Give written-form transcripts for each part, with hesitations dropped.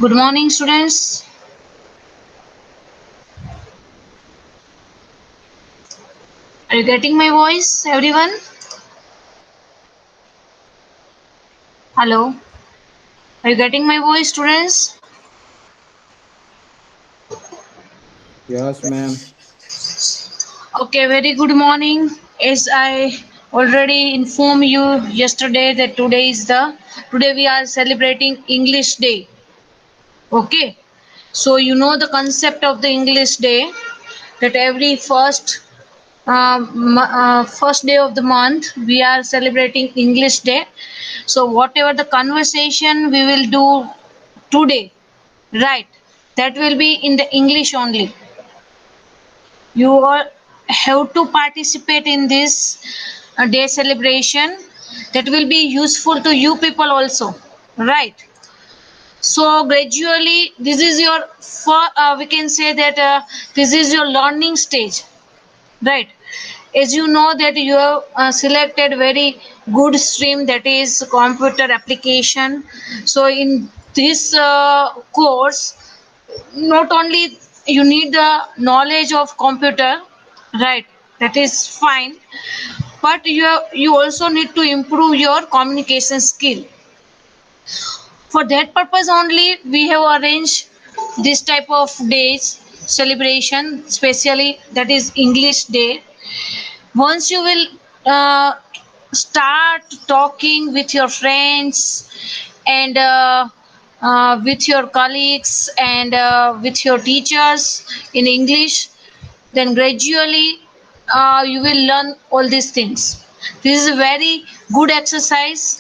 Good morning, students. Are you getting my voice, everyone? Hello. Are you getting my voice, students? Yes, ma'am. Okay, very good morning. As I already informed you yesterday that today we are celebrating English Day. Okay. So you know the concept of the English Day that every first day of the month we are celebrating English Day. So whatever the conversation we will do today, right, that will be in the English only. You all have to participate in this day celebration. That will be useful to you people also, right? So gradually this is your we can say that this is your learning stage, right? As you know that you have selected very good stream, that is computer application. So in this course, not only you need the knowledge of computer, right, that is fine, but you also need to improve your communication skill. For that purpose only we have arranged this type of days celebration, especially that is English Day. Once you will uh, start talking with your friends and with your colleagues and with your teachers in English, then gradually you will learn all these things. This is a very good exercise.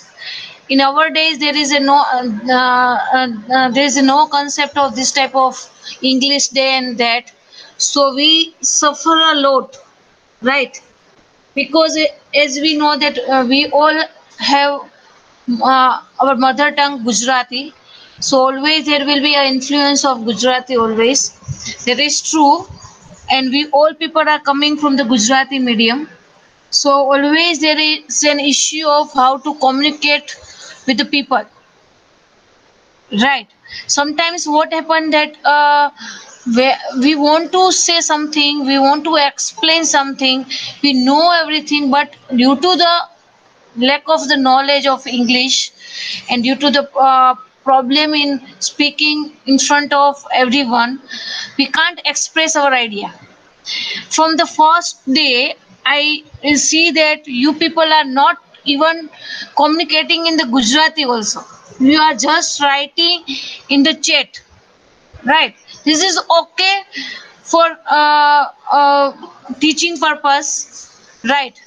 In our days there is a there is no concept of this type of English Day and that, so we suffer a lot, right? Because as we know that we all have our mother tongue Gujarati, so always there will be an influence of Gujarati always. That is true, and we all people are coming from the Gujarati medium, so always there is an issue of how to communicate with the people, right? Sometimes what happened that we want to say something, we want to explain something, we know everything, but due to the lack of the knowledge of English and due to the problem in speaking in front of everyone, we can't express our idea. From the first day I see that you people are not even communicating in the Gujarati also. You are just writing in the chat, right? This is okay for teaching purpose, right?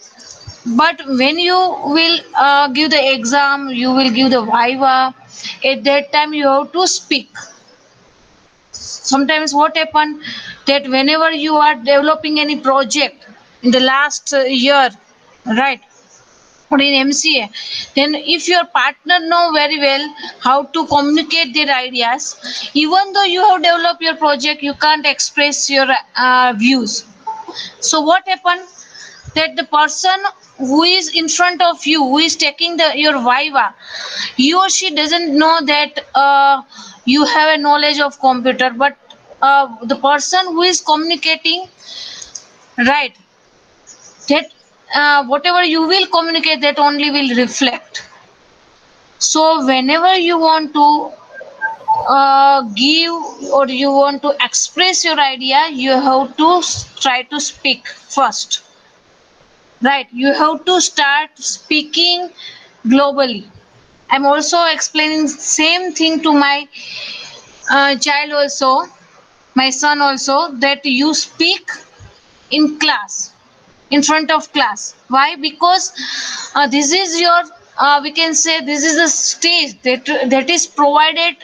But when you will give the exam, you will give the viva, at that time you have to speak. Sometimes what happen that whenever you are developing any project in the last year, right, or in MCA, then if your partner know very well how to communicate their ideas, even though you have developed your project, you can't express your views. So what happened that the person who is in front of you, who is taking the your viva, he or she doesn't know that you have a knowledge of computer, but the person who is communicating, right, that whatever you will communicate, that only will reflect. So whenever you want to give or you want to express your idea, you have to try to speak first, right? You have to start speaking globally. I'm also explaining same thing to my child also, my son also, that you speak in class, in front of class. Why? Because this is your we can say this is a stage that is provided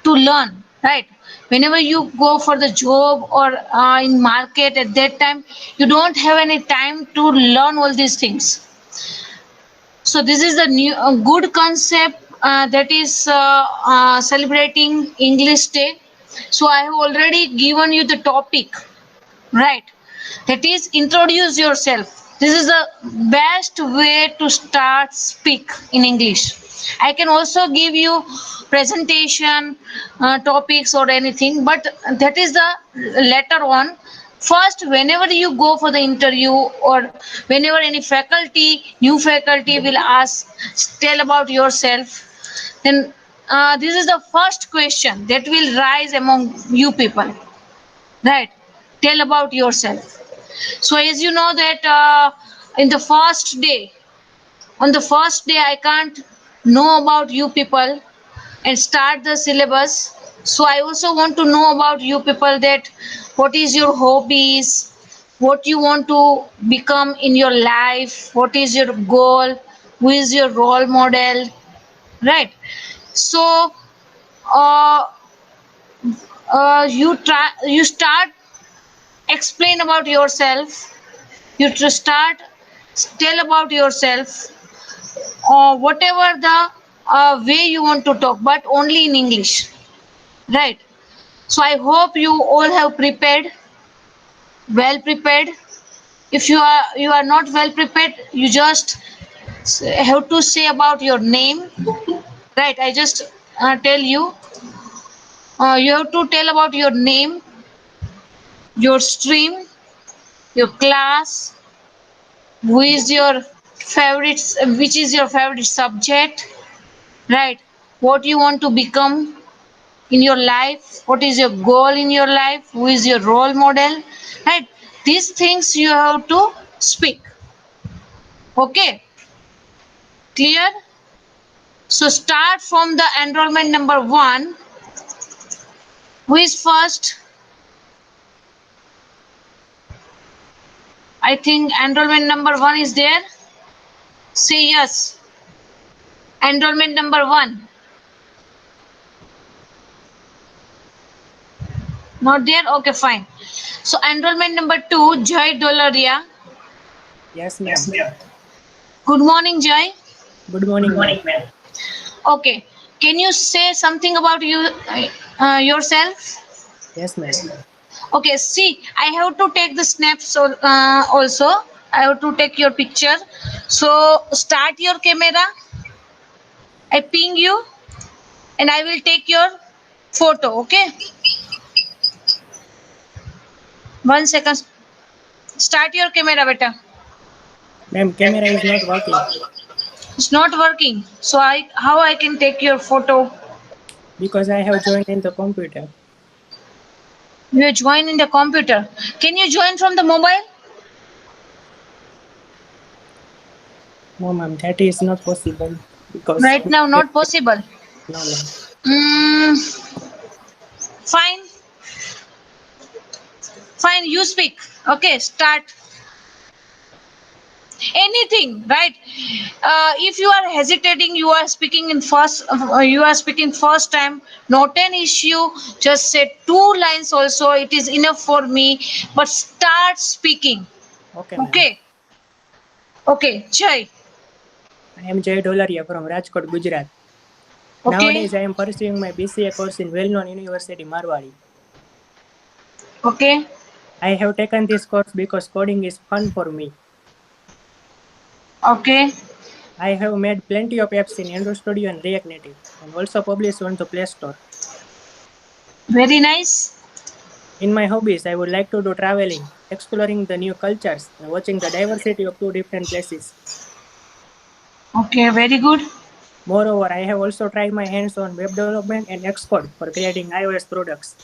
to learn, right? Whenever you go for the job or in market, at that time you don't have any time to learn all these things. So this is the new good concept that is celebrating English Day. So I have already given you the topic, right? That is introduce yourself. This is the best way to start speak in English. I can also give you presentation topics or anything, but that is the later on. First, whenever you go for the interview or whenever any faculty, new faculty will ask, tell about yourself, then this is the first question that will rise among you people, right? Tell about yourself. So as you know that in the first day, on the first day I can't know about you people and start the syllabus. So I also want to know about you people that what is your hobbies, what you want to become in your life, what is your goal, who is your role model, right? So uh, you start explain about yourself, you to start tell about yourself, or whatever the way you want to talk, but only in English, right? So I hope you all have prepared, well prepared. If you are not well prepared, you just have to say about your name, right? I just tell you, you have to tell about your name, your stream, your class, who is your favorite, which is your favorite subject, right? What you want to become in your life, what is your goal in your life, who is your role model, right? These things you have to speak. Okay, clear? So start from the enrollment number 1. Who is first? I think enrollment number 1 is there. Say yes. Enrollment number 1. Not there? Okay, fine. So enrollment number 2, Joy Dolaria. Yes, ma'am. Good morning, Joy. Good morning, ma'am. Okay, can you say something about you yourself? Yes, ma'am. Okay, see, I have to take the snaps also. I have to take your picture. So start your camera. I ping you and I will take your photo. Okay, 1 second. Start your camera, beta. Ma'am, camera is not working It's not working. So how I can take your photo? because I have joined in the computer. You join in the computer. Can you join from the mobile? No, ma'am, that is not possible because Right now, not possible. no, ma'am. Mm, fine, fine. You speak. Okay, start. Anything, right? If you are hesitating, you are speaking first time, not an issue. Just say 2 lines also, it is enough for me, but start speaking. Okay, ma'am. Okay, okay, Jai. I am Jay Dolaria from Rajkot, Gujarat. Okay, Nowadays, I am pursuing my BCA course in well-known university, Marwari. okay, I have taken this course because coding is fun for me. okay. I have made plenty of apps in Android Studio and React Native, and also published on the Play Store. Very nice. In my hobbies, I would like to do traveling, exploring the new cultures, and watching the diversity of 2 different places. Okay, very good. Moreover, I have also tried my hands on web development and Xcode for creating iOS products.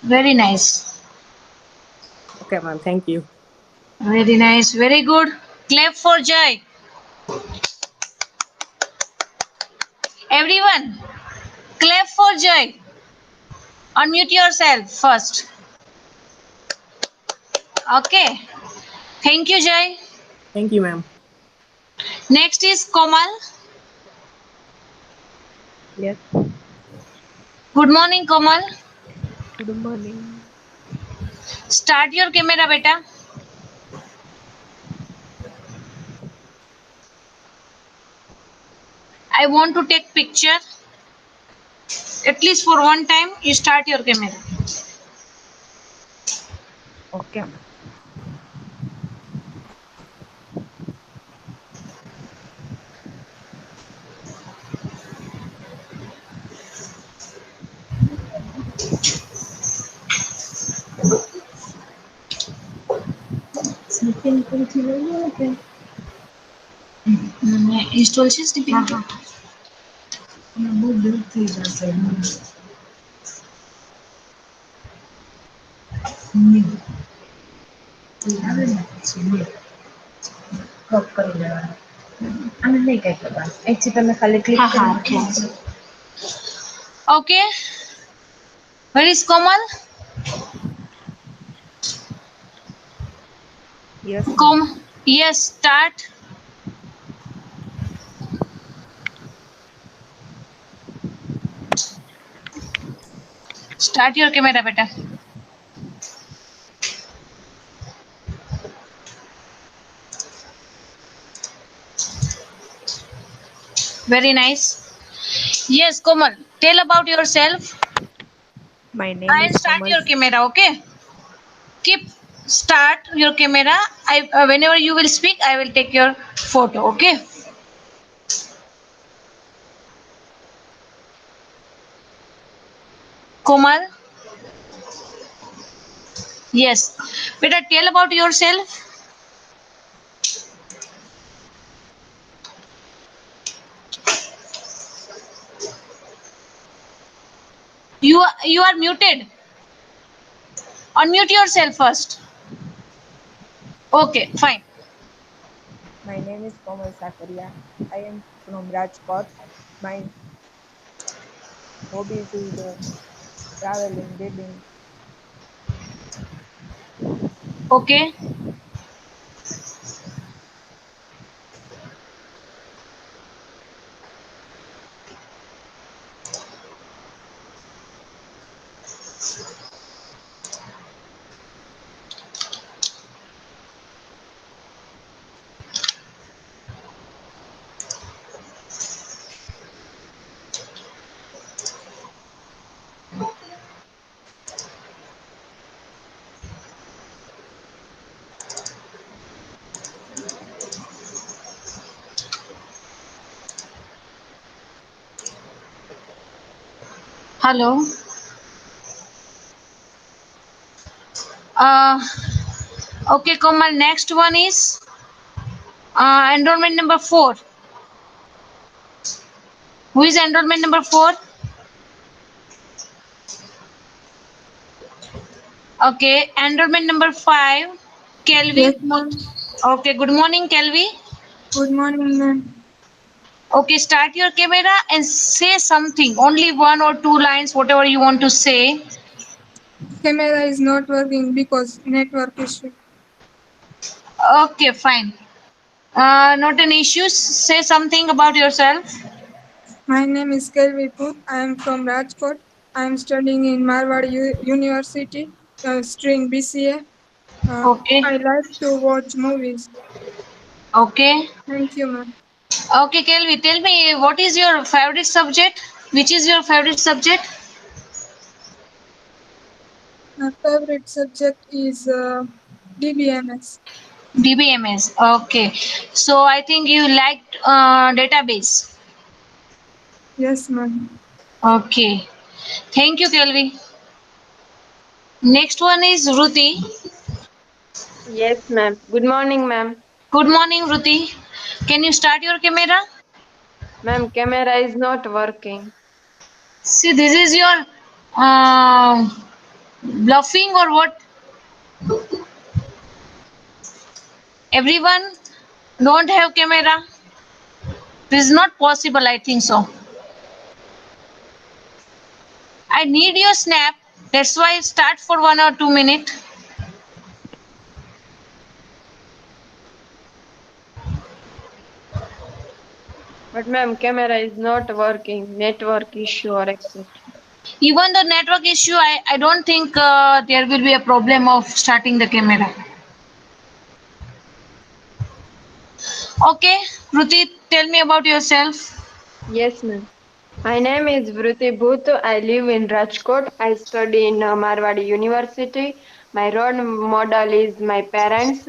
Very nice. Okay, ma'am, thank you. Very nice. Very good. Clap for Jai. Everyone, clap for Jai. Unmute yourself first. Okay. Thank you, Jai. Thank you, ma'am. Next is Komal. Yes, Good morning, Komal. good morning. Start your camera, beta. I want to take picture. At least for one time, you start your camera. Okay. Install છે સ્ટીપિંગ બહુ દૂર થઈ જશે આવે ને પછી crop કરી લેવાનું આને નહીં કઈ કરવાનું એકથી તમે ખાલી ક્લિક કરી okay where is Komal Yes, ma'am. Kom yes start start your camera beta very nice yes Komal tell about yourself My name and is start Komal. your camera okay keep start your camera I whenever you will speak I will take your photo okay Komal yes beta tell about yourself you are muted unmute yourself first okay fine My name is Komal Sakaria. I am from Rajkot. My hobbies is traveling, reading. okay hello uh okay Komal next one is enrollment number 4 who is enrollment number 4 okay enrollment number 5 Kelvi Yes, ma'am. okay good morning Kelvi Good morning, ma'am. okay start your camera and say something only one or two lines whatever you want to say Camera is not working because network issue. okay fine not an issue say something about yourself My name is Kelvi Put. I am from Rajkot. I am studying in Marwar University, stream BCA. okay I like to watch movies. okay Thank you, ma'am. okay Kelvi tell me what is your favorite subject which is your favorite subject My favorite subject is DBMS. DBMS okay so I think you liked database Yes, ma'am. okay thank you Kelvi next one is Ruti Yes, ma'am. Good morning, ma'am. good morning Ruti can you start your camera Ma'am, camera is not working. see this is your uh, bluffing or what everyone don't have camera this is not possible I think so I need your snap that's why start for 1 or 2 minutes But ma'am, camera is not working. Network issue or etc. even the network issue I don't think there will be a problem of starting the camera okay Ruti tell me about yourself Yes, ma'am. My name is Vritti Bhutt. I live in Rajkot. I study in Marwadi University. My role model is my parents.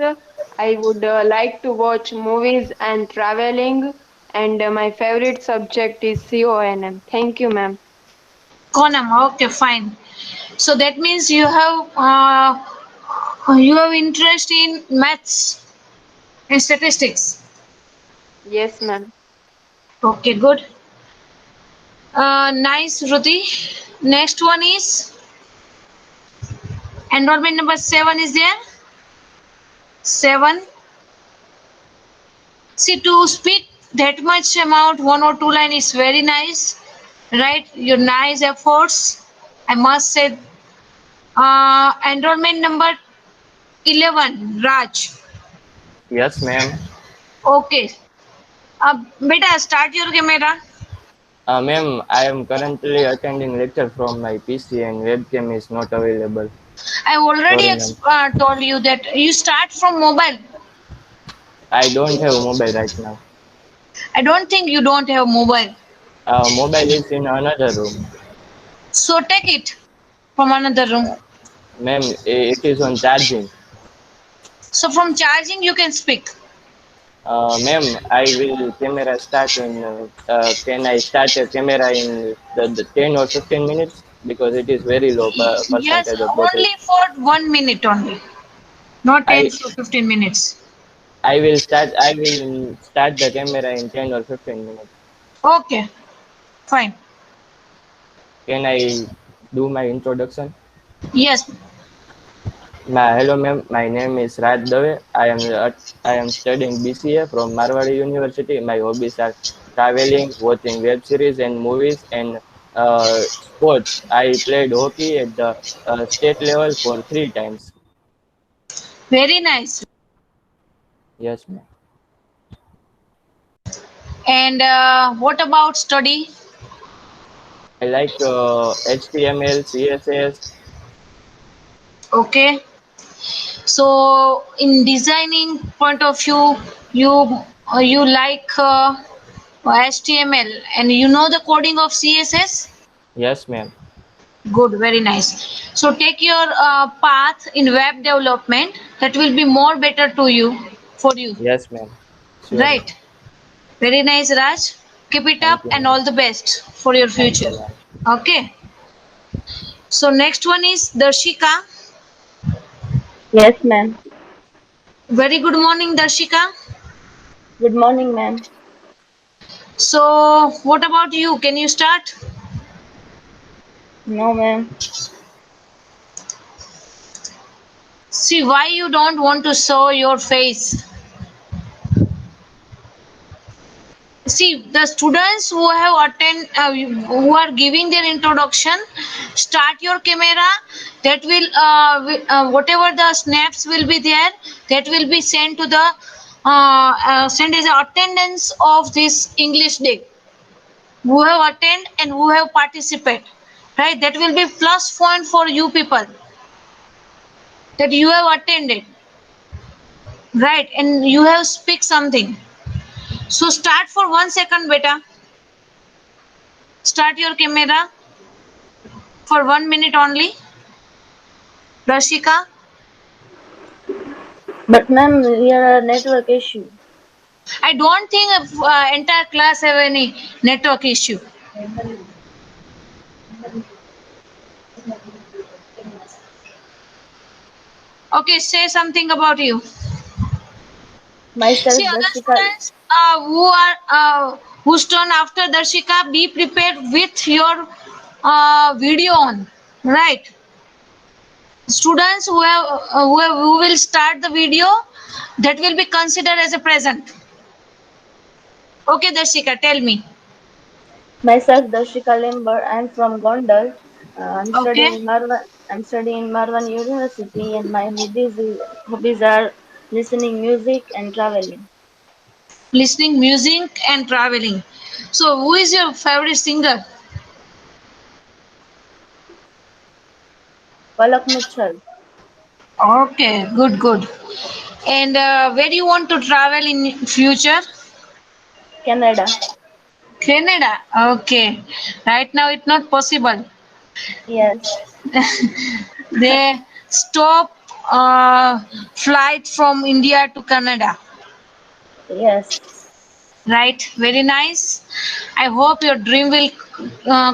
I would like to watch movies and traveling. And my favorite subject is CONM. Thank you, ma'am. Konam okay fine so that means you have You have interest in maths and statistics. Yes, ma'am. Okay, good. Nice, Ruti. Next one is enrollment number 7 is there. 7. See, to speak that much amount, 1 or 2 line is very nice, right? Your nice efforts, I must say. Enrollment number 11, Raj. Yes, ma'am. Okay. Beta, start your camera. Ma'am, I am currently attending lecture from my PC and webcam is not available. I already Sorry, ma'am. told you that you start from mobile. I don't have mobile right now. I don't think you don't have mobile. Mobile is in another room. So take it from another room. Ma'am, it is on charging. So from charging you can speak. Ma'am, I will camera start in. Can I start a camera in the 10 or 15 minutes? Because it is very low Yes, percentage of battery. only for 1 minute only. Not 10 I to 15 minutes. I will start the camera in 10 or 15 minutes. Okay, fine. Can I do my introduction? Yes, Hello, ma'am. My name is Raj Dave. I am studying BCA from Marwadi University. My hobbies are traveling, watching web series and movies, and sports. I played hockey at the state level for 3 times. very nice. Yes, ma'am. And what about study? I like HTML, CSS. Okay. So in designing point of view, you like HTML and you know the coding of CSS. Yes, ma'am. Good, very nice. So take your path in web development. That will be more better to you for you. Yes, ma'am. Sure, ma'am. Right. Very nice, Raj. Keep it Thank up you, and ma'am. all the best for your Thank you, future. ma'am. Okay. So next one is Darshika. Yes, ma'am. Very good morning, Darshika. Good morning, ma'am. So what about you? Can you start? No, ma'am. See why you don't want to show your face. See the students who have who are giving their introduction, start your camera. That will whatever the snaps will be there, that will be sent to the sent as a attendance of this English day. Who have attend and who have participate, right? That will be plus point for you people that you have attended, right? And you have speak something. So start for 1 second, beta. Start your camera for 1 minute only. Rashika, But, ma'am, here a network issue. I don't think entire class have any network issue. Okay, say something about you. Myself, See other Darshika. students whose turn after Darshika, be prepared with your video on, right? Students who will start the video, that will be considered as a present. Okay, Darshika, tell me. Myself, Darshika Limber. I'm from Gondal. Okay, I'm studying in Marwan University, and my hobbies are listening music and traveling. listening music and traveling. So, who is your favorite singer? Palak Mitchell, Okay, good, good. And where do you want to travel in future? Canada. Canada. Okay. Right now it's not possible. Yes, They stop flight from India to Canada. yes. Right. Very nice. I hope your dream will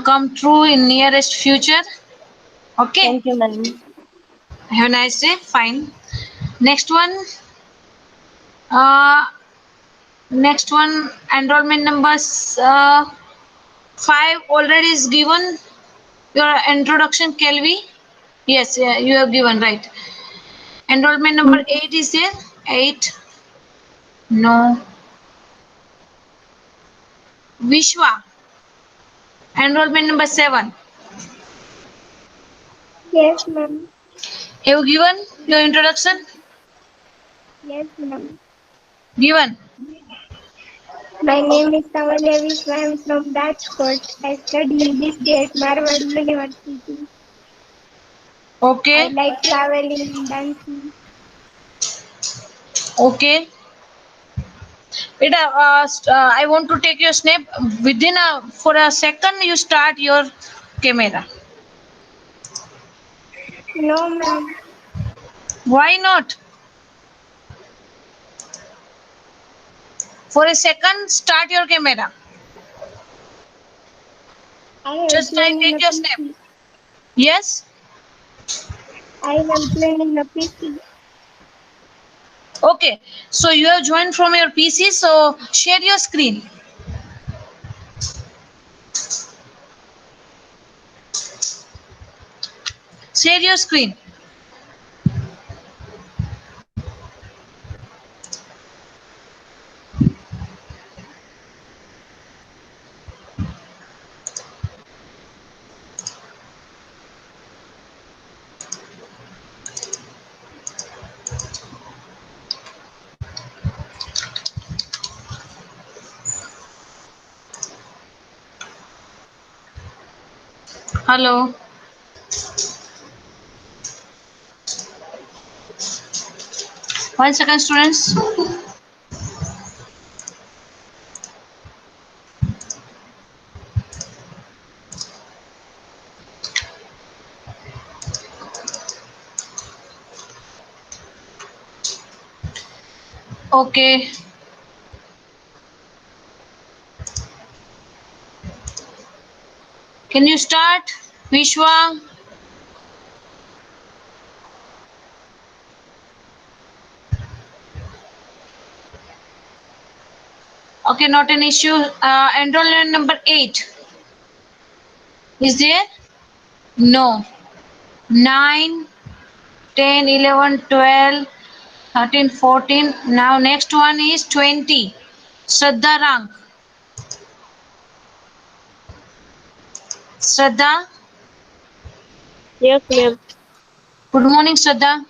come true in nearest future. Okay. Thank you, ma'am. Have a nice day. Fine. Next one. Uh, Next one. Enrollment numbers 5 already is given. Your introduction, Kelvi. Yes, yeah, you have given right. Enrollment number 8 is there. 8. No. Vishwa. Enrollment number 7. Yes, ma'am. Have you given your introduction? Yes, ma'am. Given. My name is Kavalya Vishwa. I am from Rajkot. I study in this day at Marwar University. I Okay. like traveling and dancing. Okay. Beta, I want to take your snap. Within for a second, you start your camera. No, ma'am. Why not? For a second, start your camera. I have Just I joined in take a your snap. PC. Yes. I have joined in a PC. Okay. So you have joined from your PC. So share your screen. Share your screen. Hello. One second, students. Okay. Can you start, Vishwa? Okay, not an issue. Enrollment number 8. Is there? No. 9, 10, 11, 12, 13, 14. Now next one is 20. Shraddha Rank. Shraddha. Yes, ma'am. Good morning, Shraddha.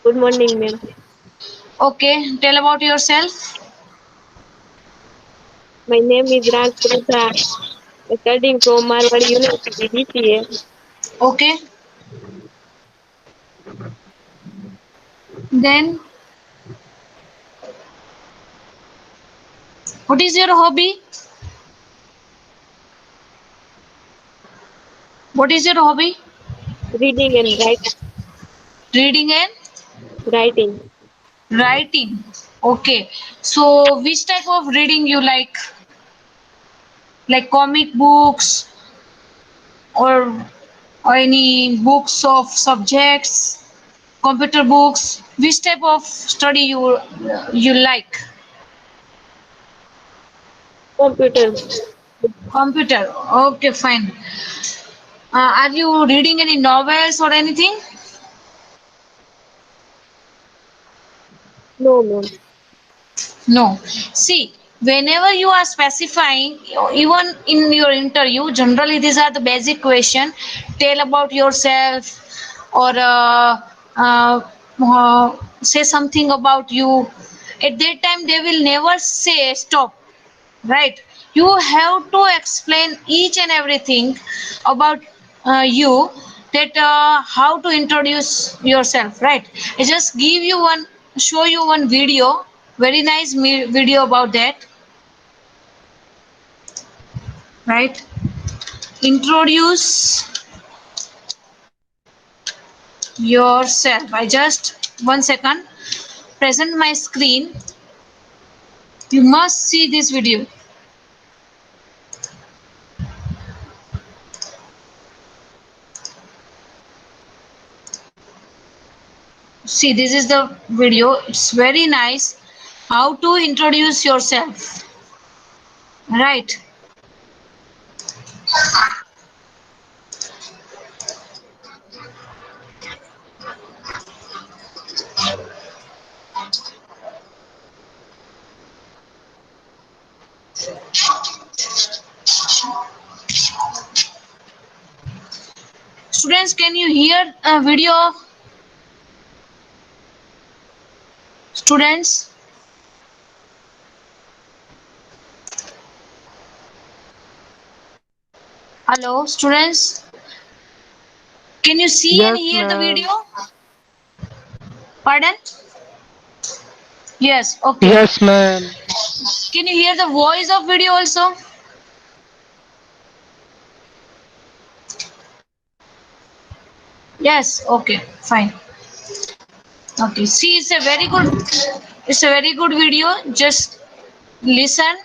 Good morning, ma'am. Okay, tell about yourself. My name is Raj Pratha. Studying from Marwar University, BCA. Okay. Then, what is your hobby? What is your hobby? Reading and Reading and writing. writing. Okay. So, which type of reading you like? Like comic books or any books of subjects, computer books? Which type of study you like? Computer. Computer. Okay, fine. Are you reading any novels or anything? No, ma'am. No. See, whenever you are specifying, even in your interview, generally these are the basic question. Tell about yourself, or say something about you. At that time, they will never say stop. Right? You have to explain each and everything about you, that how to introduce yourself, right? I just give you one, show you one video, very nice video about that, right? Introduce yourself. I just, one second, present my screen. You must see this video. See, this is the video. It's very nice. How to introduce yourself. Right. Students, can you hear a video? Students? Hello, students? Can you see and Yes, hear the ma'am. video? Pardon? Yes, okay. Yes, ma'am. Can you hear the voice of video also? Yes, okay, fine. Okay, see, it's a very good video. Just listen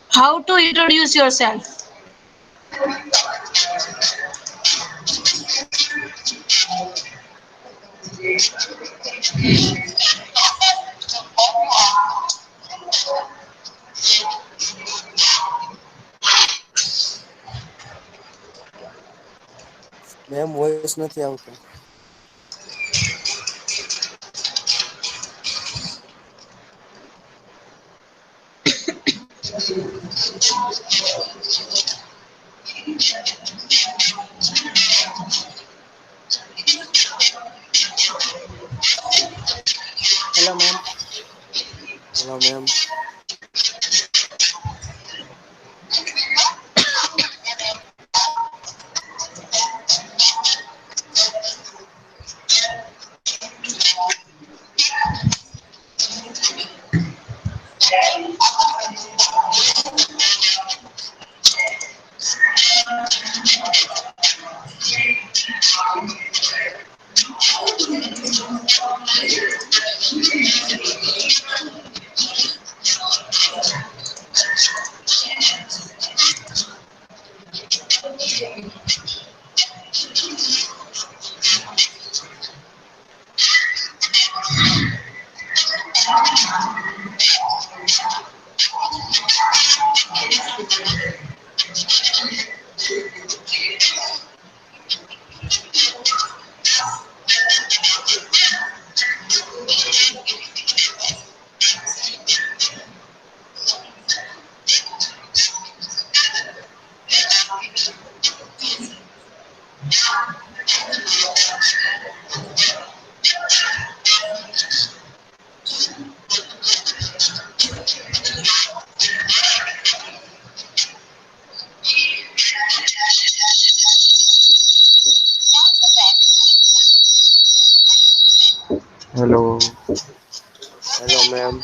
how to introduce yourself. Ma'am voice નથી આવતો. Hello, ma'am. Hello ma'am. Hello. Hello ma'am.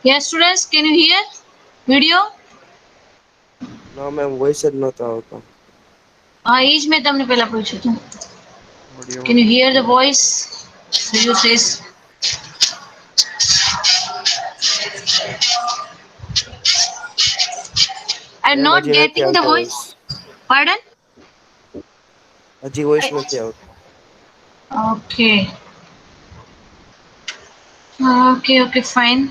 Yes, students, can you hear video? ના ma'am voice જ નતો આવતો. હા, એ જ મેં તમને પહેલા પૂછ્યું હતું. Audio Can you hear the voice? So you says. I'm ma'am not હજી નથી getting the આવતો voice. વોઇસ. Pardon? હજી વોઇસ નથી આવતો. Okay. Okay, okay, fine.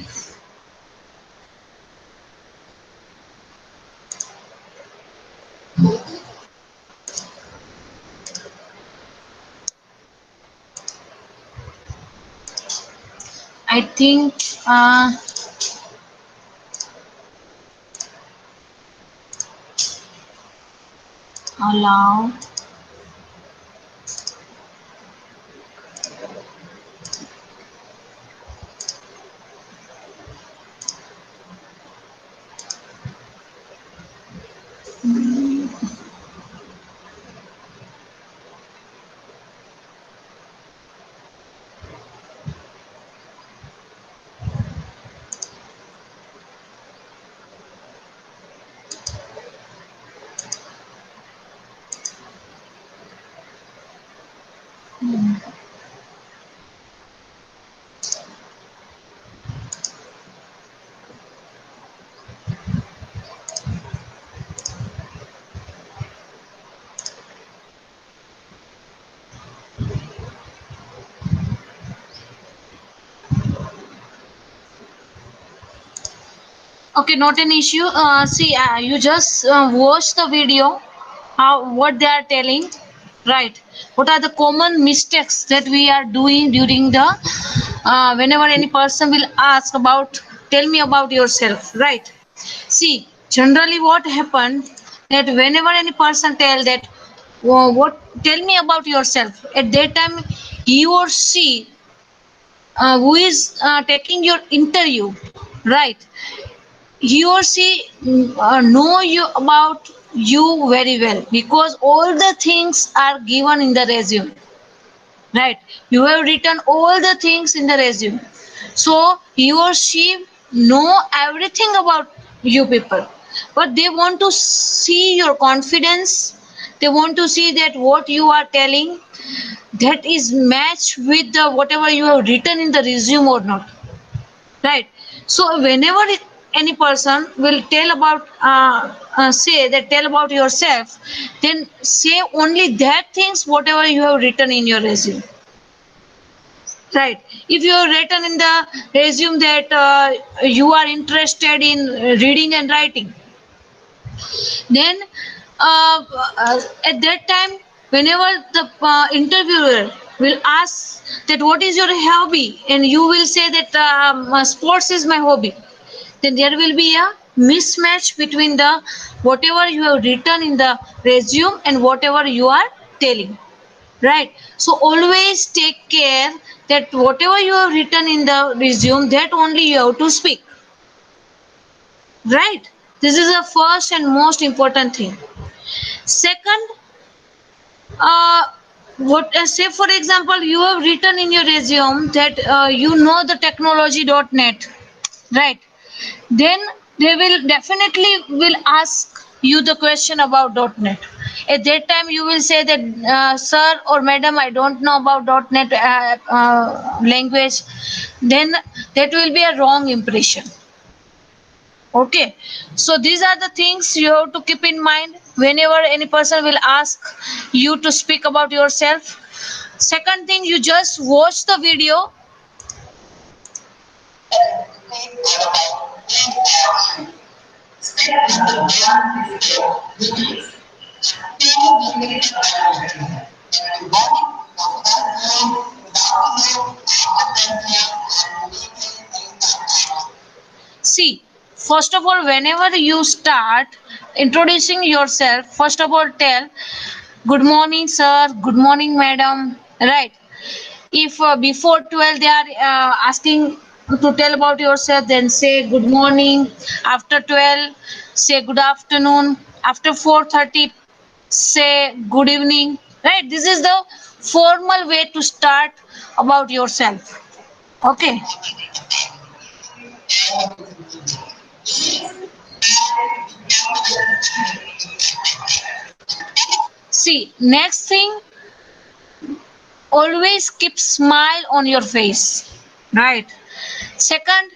I think allow. Okay, not an issue. See, you just watch the video, how what they are telling, right? What are the common mistakes that we are doing during the whenever any person will ask about, tell me about yourself, right? See, generally what happened that whenever any person tell that, what tell me about yourself, at that time he or she who is taking your interview, right? He or she know you about you very well because all the things are given in the resume, right? You have written all the things in the resume, so he or she know everything about you people, but they want to see your confidence. They want to see that what you are telling, that is matched with the whatever you have written in the resume or not, right? So whenever any person will tell about say that tell about yourself, then say only that things whatever you have written in your resume, right? If you have written in the resume that you are interested in reading and writing, then at that time whenever the interviewer will ask that what is your hobby, and you will say that sports is my hobby, then there will be a mismatch between the whatever you have written in the resume and whatever you are telling, right? So always take care that whatever you have written in the resume, that only you have to speak, right? This is the first and most important thing. Second, uh, what say for example you have written in your resume that you know the technology.net, right? Then they will definitely will ask you the question about .net. At that time you will say that sir or madam, I don't know about .net language. Then that will be a wrong impression. Okay, so these are the things you have to keep in mind whenever any person will ask you to speak about yourself. Second thing, you just watch the video. See, first of all, whenever you start introducing yourself, first of all, tell good morning, sir, good morning, madam, right? If before 12 they are asking to tell about yourself, then say good morning. After 12, say good afternoon. After 4:30, say good evening, right? This is the formal way to start about yourself. Okay. See, next thing, always keep smile on your face, right? Second,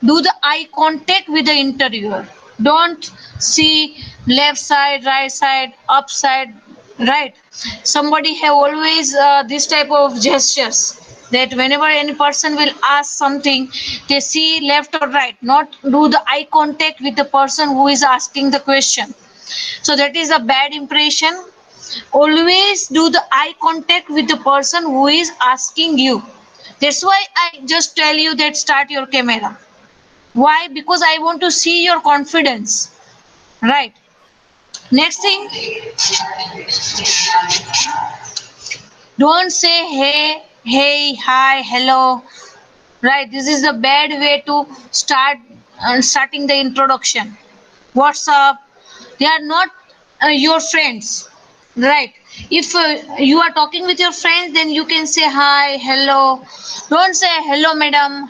do the eye contact with the interviewer. Don't see left side, right side, up side, right? Somebody have always this type of gestures that whenever any person will ask something, they see left or right, not do the eye contact with the person who is asking the question. So that is a bad impression. Always do the eye contact with the person who is asking you. That's why I just tell you that start your camera. Why? Because I want to see your confidence, right? Next thing, don't say hey, hi, hello, right? This is a bad way to start starting the introduction. What's up? They are not your friends, right? If you are talking with your friends, then you can say hi, hello. Don't say hello madam,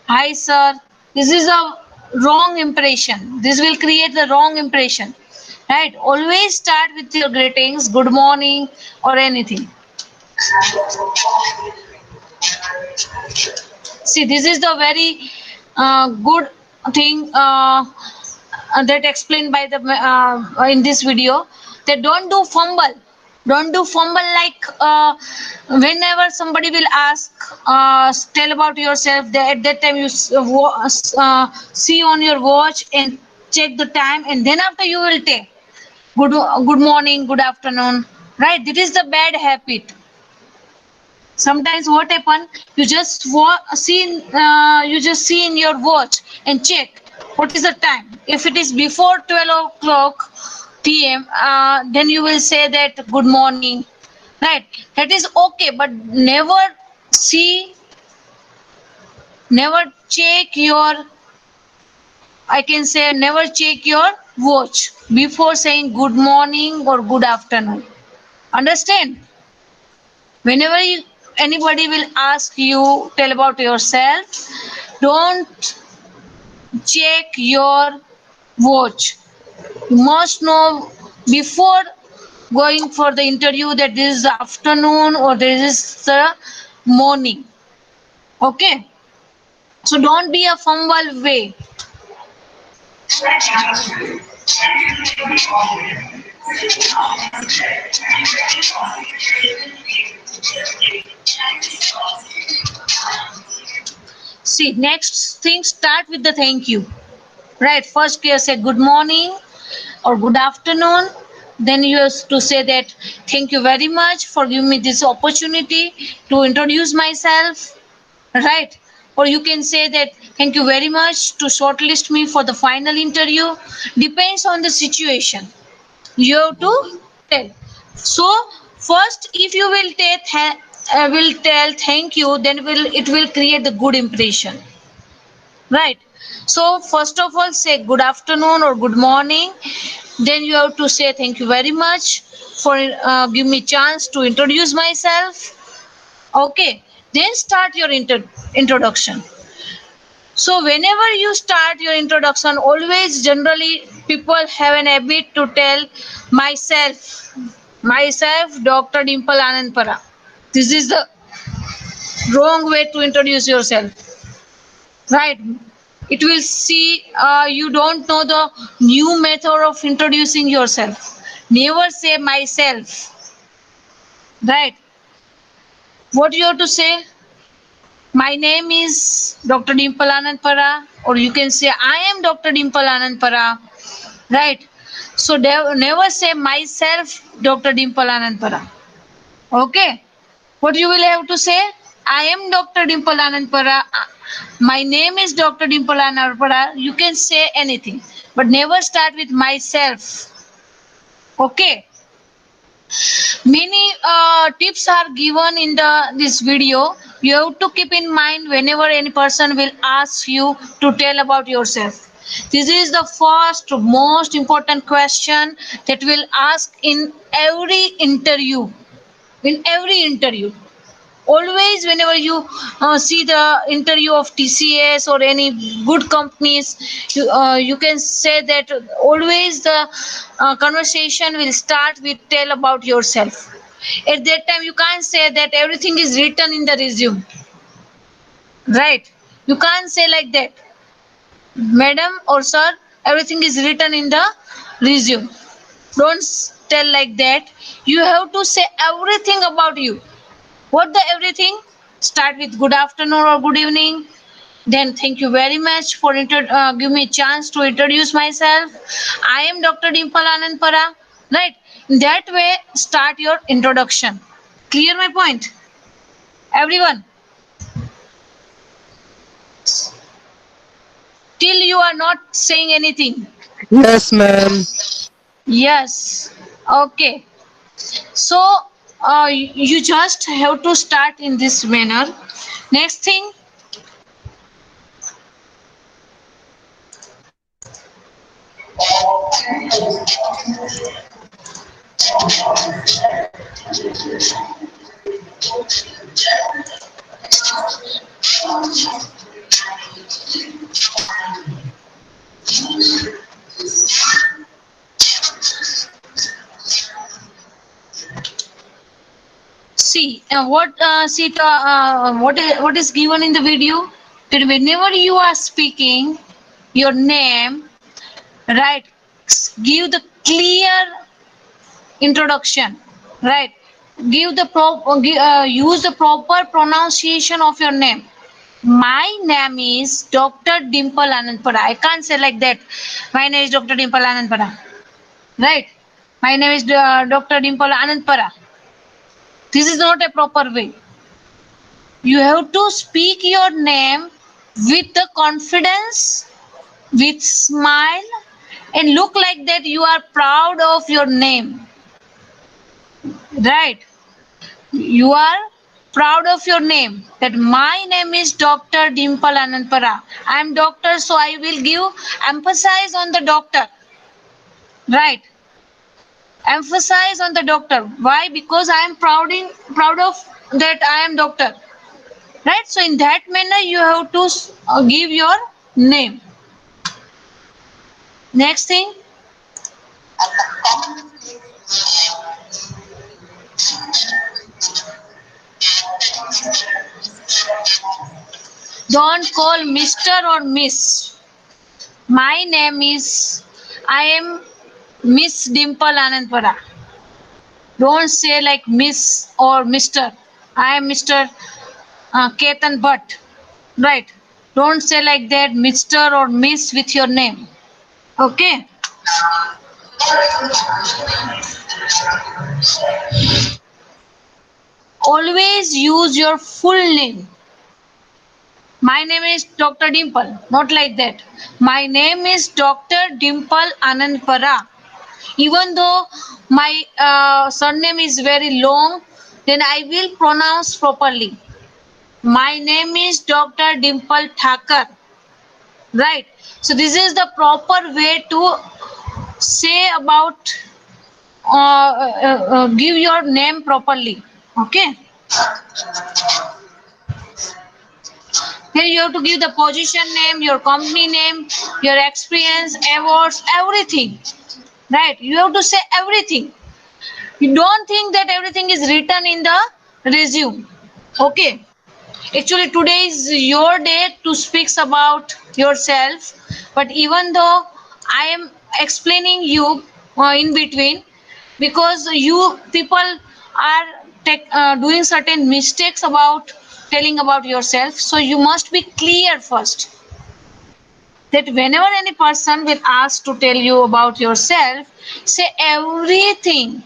hi sir. This is a wrong impression. This will create the wrong impression, right? Always start with your greetings, good morning or anything. See, this is the very good thing that explained by the in this video. They don't do fumble like whenever somebody will ask tell about yourself. At that time, you see on your watch and check the time, and then after you will take good morning, good afternoon. Right? This is the bad habit. Sometimes what happen, you just you just see in your watch and check what is the time. If it is before 12 o'clock p.m., then you will say that good morning, right? That is okay, but see never check your, I can say, never check your watch before saying good morning or good afternoon. Understand? Whenever anybody will ask you, tell about yourself, don't check your watch. You must know before going for the interview that this is the afternoon or this is the morning. Okay? So don't be a fumble way. See, next thing, start with the thank you. Right? First you say good morning or good afternoon. Then you have to say that thank you very much for giving me this opportunity to introduce myself. Right? Or you can say that thank you very much to shortlist me for the final interview. Depends on the situation. You have to tell. So first, if you will tell thank you, then it will create the good impression. Right? So first of all, say good afternoon or good morning. Then you have to say thank you very much for give me chance to introduce myself. Okay. Then start your introduction. So whenever you start your introduction, always generally people have an habit to tell myself, Dr. Dimple Anandpara. This is the wrong way to introduce yourself. Right? It will see you don't know the new method of introducing yourself. Never say myself. Right? What you have to say? My name is Dr. Dimple Anandpara, or you can say I am Dr. Dimple Anandpara. Right? So never say myself, Dr. Dimple Anandpara. Okay? What you will have to say? I am Dr. Dimple Anandpara. My name is Dr. Dimple Anandpara. You can say anything, but never start with myself. Okay? Many tips are given in this video. You have to keep in mind whenever any person will ask you to tell about yourself. This is the first most important question that will ask in every interview. In every interview, always whenever you see the interview of TCS or any good companies, you can say that always the conversation will start with tell about yourself. At that time you can't say that everything is written in the resume. Right? You can't say like that, madam or sir, everything is written in the resume. Don't tell like that. You have to say everything about you. What the everything? Start with good afternoon or good evening. Then thank you very much for give me a chance to introduce myself. I am Dr. Dimple Anandpara. Right? In that way, start your introduction. Clear my point? Everyone. Till you are not saying anything. Yes, ma'am. Yes. Okay. So you just have to start in this manner. Next thing, see what is given in the video, that whenever you are speaking your name, right, give the clear introduction. Right? use the proper pronunciation of your name. My name is Dr. Dimple Anandpada. I can't say like that. My name is Dr. Dimple Anandpada. Right? My name is Dr. Dimple Anandpada. This is not a proper way. You have to speak your name with the confidence, with smile, and look like that you are proud of your name. Right? You are proud of your name. That my name is Dr. Dimple Anandpara. I am doctor, so I will give emphasis on the doctor. Right? Emphasize on the doctor. Why? Because I am proud of that I am doctor. Right? So in that manner you have to give your name. Next thing. Don't call Mr. or Miss. My name is, I am Miss Dimple Anandpara. Don't say like Miss or Mr. I am Mr. Ketan Bhatt. Right. Don't say like that Mr. or Miss with your name. Okay. Always use your full name. My name is Dr. Dimple. Not like that. My name is Dr. Dimple Anandpara. Even though my surname is very long, then I will pronounce properly. My name is Dr. Dimple Thakur. Right. So this is the proper way to say about give your name properly. Okay. Here you have to give the position name, your company name, your experience, awards, everything. Right. You have to say everything. You don't think that everything is written in the resume. Okay. Actually, today is your day to speak about yourself. But even though I am explaining you in between, because you people are doing certain mistakes about telling about yourself, so you must be clear first. That whenever any person will ask to tell you about yourself, say everything.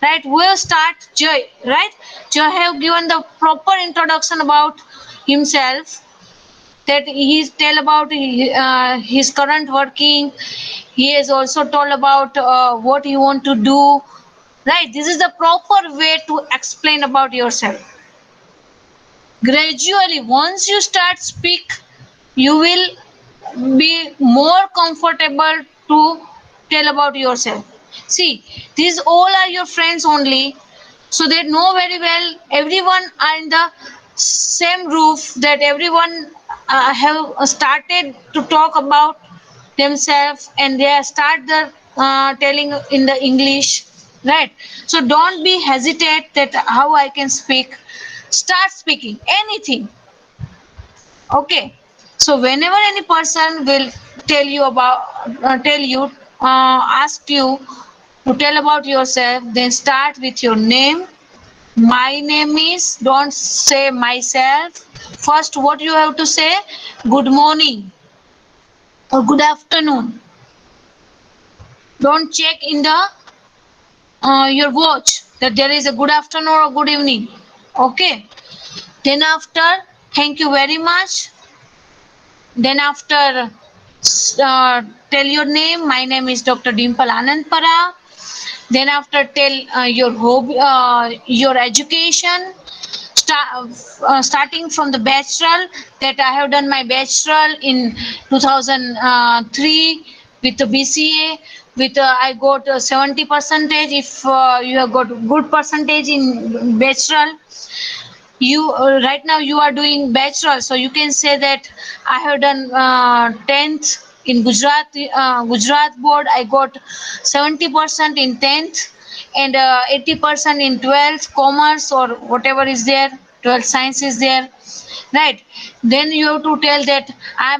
Right? We'll start Joy. Right? Joy have given the proper introduction about himself. That he tell about his current working. He has also told about what he want to do. Right? This is the proper way to explain about yourself. Gradually, once you start speak, you will be more comfortable to tell about yourself. See, these all are your friends only, so they know very well everyone are in the same roof, that everyone have started to talk about themselves, and they start the telling in the English. Right? So don't be hesitate that how I can speak. Start speaking anything. Okay. So whenever any person will tell you ask you to tell about yourself, then start with your name. My name is, don't say myself. First, what you have to say? Good morning or good afternoon. Don't check in the your watch that there is a good afternoon or good evening. Okay. Then after, thank you very much. Then after, tell your name. My name is Dr. Dimple Anandpara. Then after, tell your hobby, your education. Starting from the bachelor, that I have done my bachelor in 2003 with the BCA. With I got 70 percentage. If you have got good percentage in bachelor, you right now you are doing bachelor, so you can say that I have done 10th in Gujarat board. I got 70% in 10th, and 80% in 12th commerce or whatever is there, 12th science is there. Right? Then you have to tell that I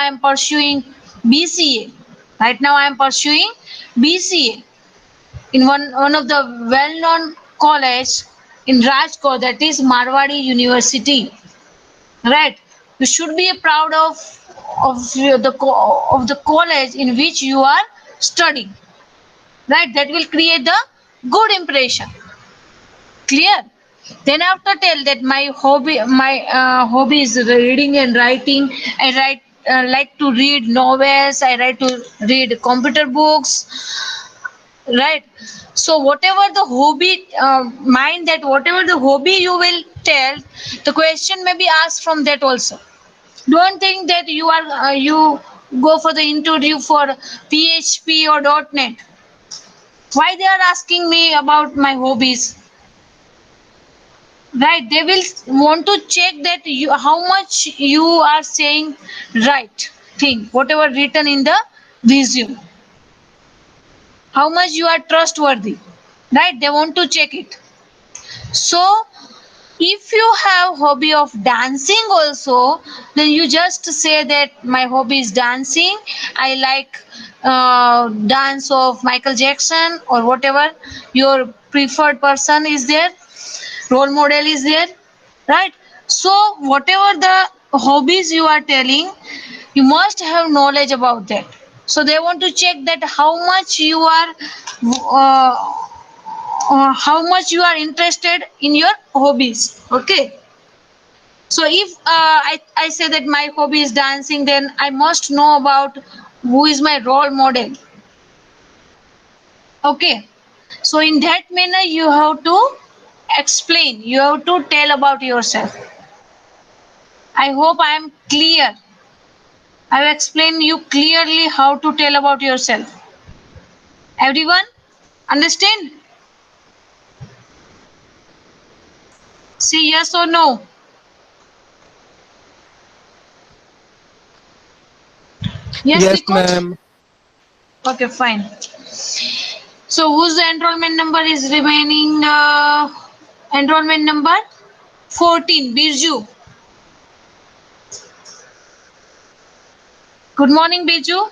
am pursuing BCA. Right now I am pursuing BCA in one of the well known college in Rajkot, that is Marwadi University, right? You should be proud of the college in which you are studying, right? That will create the good impression. Clear? Then after tell that my hobby is reading and writing. I write like to read novels. I like to read computer books, right? So whatever the hobby, mind that whatever the hobby you will tell, the question may be asked from that also. Don't think that you go for the interview for PHP or .NET. Why they are asking me about my hobbies? Right, they will want to check that you how much you are saying right thing, whatever written in the resume, how much you are trustworthy, right? They want to check it. So if you have hobby of dancing also, then you just say that my hobby is dancing. I like dance of Michael Jackson or whatever your preferred person is there, role model is there, right? So whatever the hobbies you are telling, you must have knowledge about that. So they want to check that uh, how much you are interested in your hobbies. Okay. So if I say that my hobby is dancing, then I must know about who is my role model. Okay. So in that manner you have to explain, you have to tell about yourself. I hope I am clear. I have explained you clearly how to tell about yourself. Everyone understand? Say yes or no. Yes, Yes, Nikunj? ma'am. Okay, fine. So whose enrollment number is remaining? Enrollment number 14, Birju. Good morning, Birju.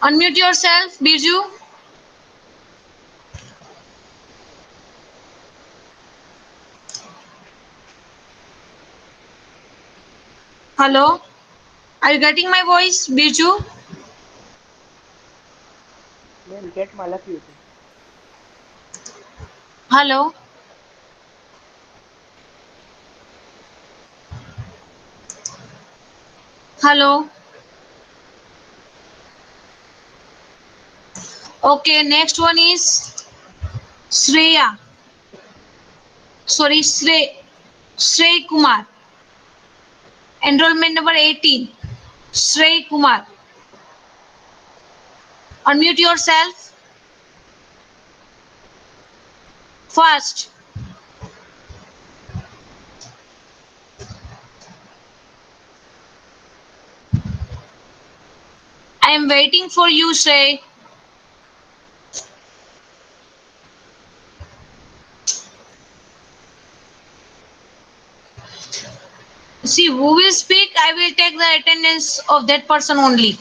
Unmute yourself, Birju. Hello. Are you getting my voice, Birju? Ma'am ચેટમાં લખ્યું છે. Hello. Hello. Okay, next one is Shreya. Sorry, Shrey Kumar. Enrollment number 18. Shrey Kumar. Unmute yourself. First. I am waiting for you, Shrey. See, who will speak, I will take the attendance of that person only.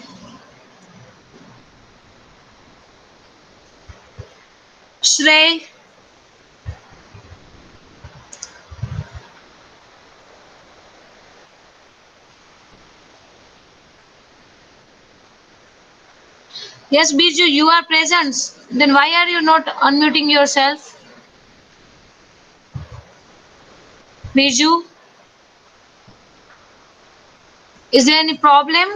Shrey. Yes, Biju, you are present. Then why are you not unmuting yourself? Biju, is there any problem?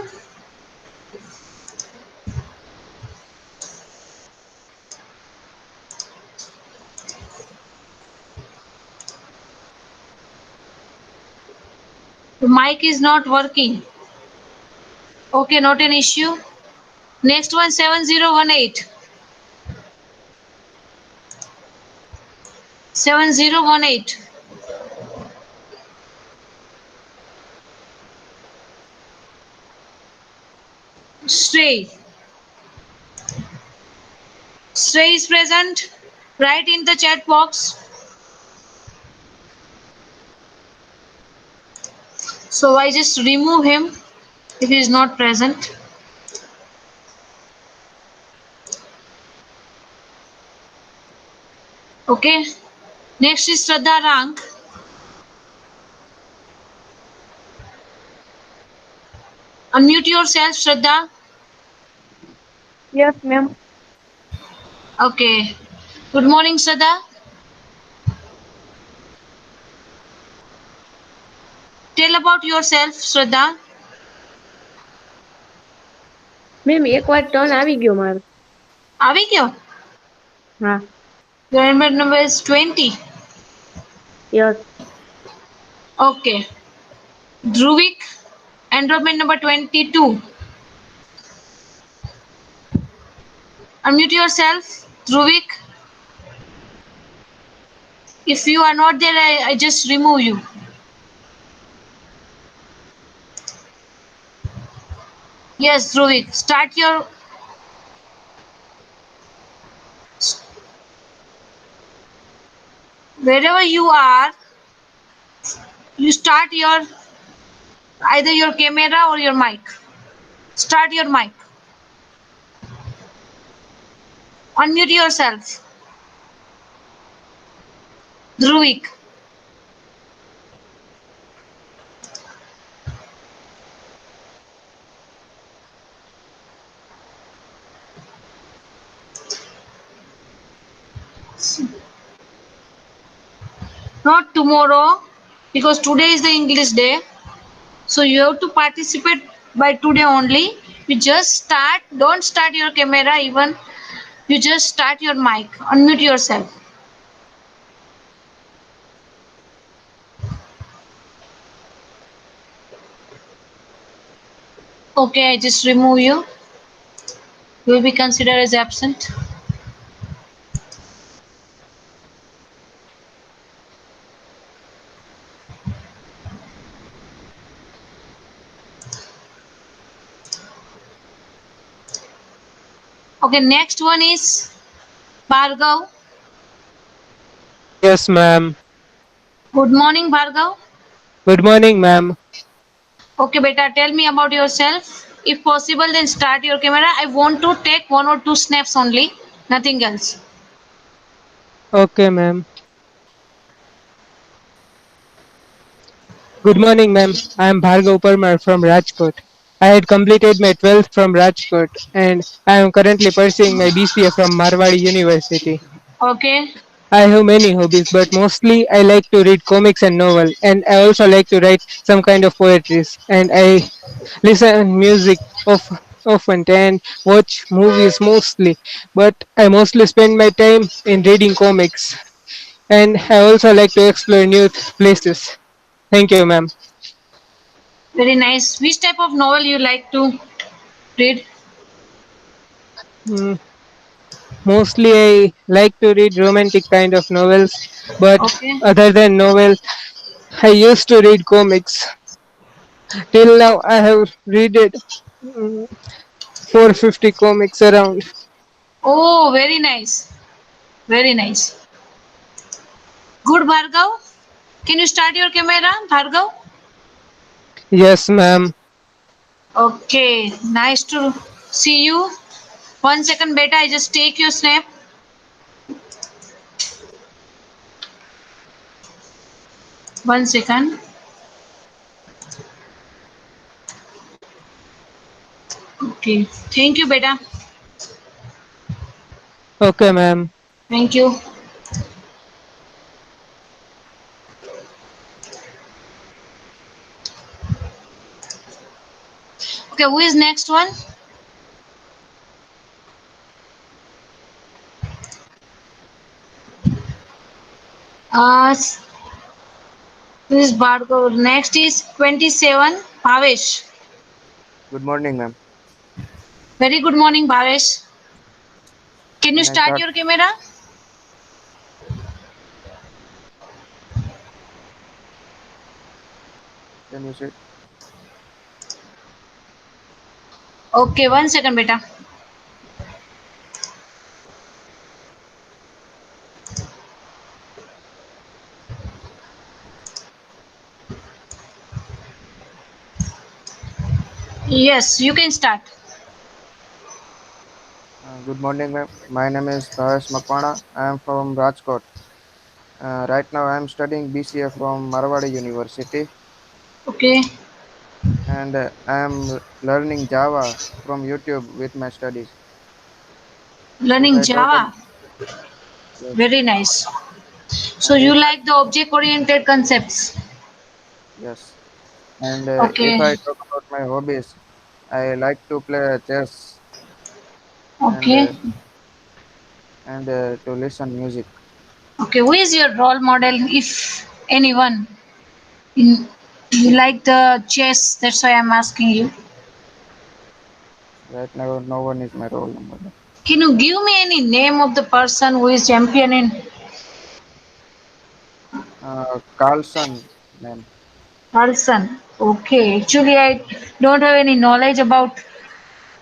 The mic is not working. Okay, not an issue. Next one, 7018. 7018. Shrey. Shrey is present. Write in the chat box. So I just remove him if he is not present. Okay. Next is Shraddha Rank. Unmute yourself, Shraddha. Yes, ma'am. Okay. Good morning, Shraddha. Tell about yourself, Shraddha. Ma'am એકવાર turn આવી ગયો મારો. આવી ગયો? હા. Your enrollment number is 20. Yes. Okay. Dhruvik, enrollment number 22. Unmute yourself, Dhruvik. If you are not there, I just remove you. Yes, Dhruvik, start your. Wherever you are, you start your either your camera or your mic. Start your mic. Unmute yourself. Dhruvik. Not tomorrow, because today is the English day. So you have to participate by today only. You just start, don't start your camera even. You just start your mic. Unmute yourself. Okay, I just remove you. You will be considered as absent. Okay, next one is Bhargav. Yes, ma'am. Good morning, Bhargav. Good morning, ma'am. Okay, beta, tell me about yourself. If possible, then start your camera. I want to take one or two snaps only, nothing else. Okay, ma'am. Good morning, ma'am. I am Bhargav Parmar from Rajkot. I had completed my 12th from Rajkot and I am currently pursuing my BCA from Marwadi University. Okay. I have many hobbies, but mostly I like to read comics and novel, and I also like to write some kind of poetries. And I listen music often and watch movies mostly. But I mostly spend my time in reading comics, and I also like to explore new places. Thank you, ma'am. Very nice. Which type of novel you like to read? Mm, Mostly I like to read romantic kind of novels, but Okay. other than novel, I used to read comics. Till now, I have read it 450 comics around. Oh, very nice. Very nice. Good, Bhargav. Can you start your camera, Bhargav? Yes, ma'am. Okay. Nice to see you. 1 second, beta. I just take your snap. One second. Okay. Thank you, beta. Okay, ma'am. Thank you. Okay, who is next one? This is Bhargav. Next is 27, Bhavesh. Good morning, ma'am. Very good morning, Bhavesh. Can you Can I start start? your camera? Can you say? Okay, 1 second, beta. Yes, you can start. Good morning, ma'am. My name is Bhavesh Makwana. I am from Rajkot. Right now, I am studying BCA from Marwadi University, Okay. and I am learning Java from YouTube with my studies. Should Learning I talk about? Java. Yes, Very nice. So and you like the object oriented concepts. yes, and if Okay. I talk about my hobbies, I like to play chess and Okay. uh, to listen music. Okay. Who is your role model, if anyone? In you like the chess, that's why I'm asking you. Right now, no one is my role model. Can you give me any name of the person who is champion in Carlson, name. Carlson? Okay. Actually, I don't have any knowledge about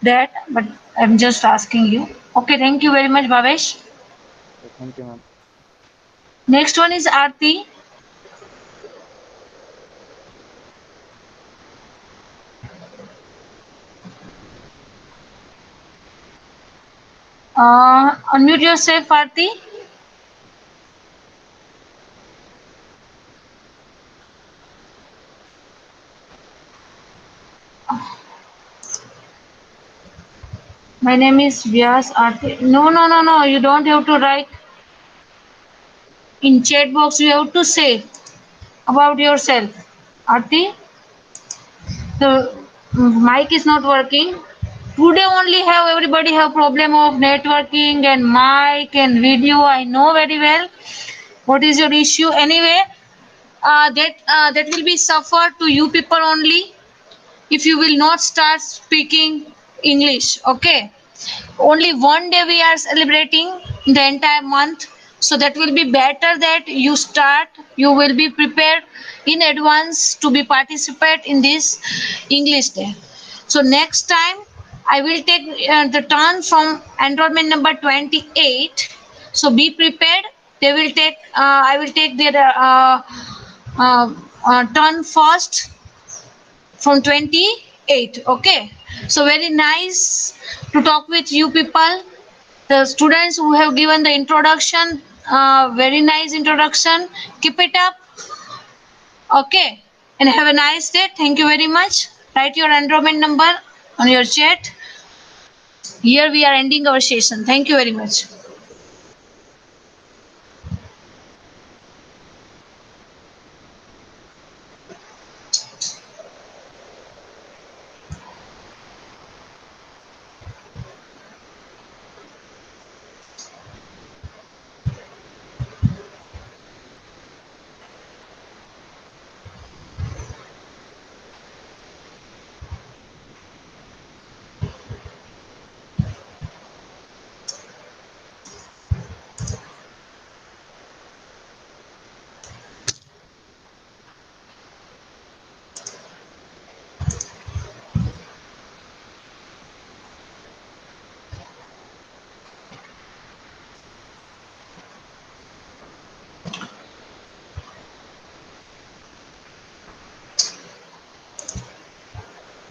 that, but I'm just asking you. Okay. Thank you very much, Bhavesh. Thank you, ma'am. Next one is Aarti. Unmute yourself, Aarti. My name is Vyas Aarti. No, no, no, no. You don't have to write in chat box. You have to say about yourself. Aarti, the mic is not working. Today only have everybody have problem of networking and mic and video. I know very well what is your issue. Anyway, that will be suffered to you people only if you will not start speaking English. Okay, only one day we are celebrating the entire month, so that will be better that you start, you will be prepared in advance to be participate in this English day. So next time I will take the turn from enrollment number 28, so be prepared. They will take I will take their uh, turn first from 28. Okay, so very nice to talk with you people, the students who have given the introduction. Very nice introduction. Keep it up. Okay, and have a nice day. Thank you very much. Write your enrollment number on your chat. Here we are ending our session. Thank you very much.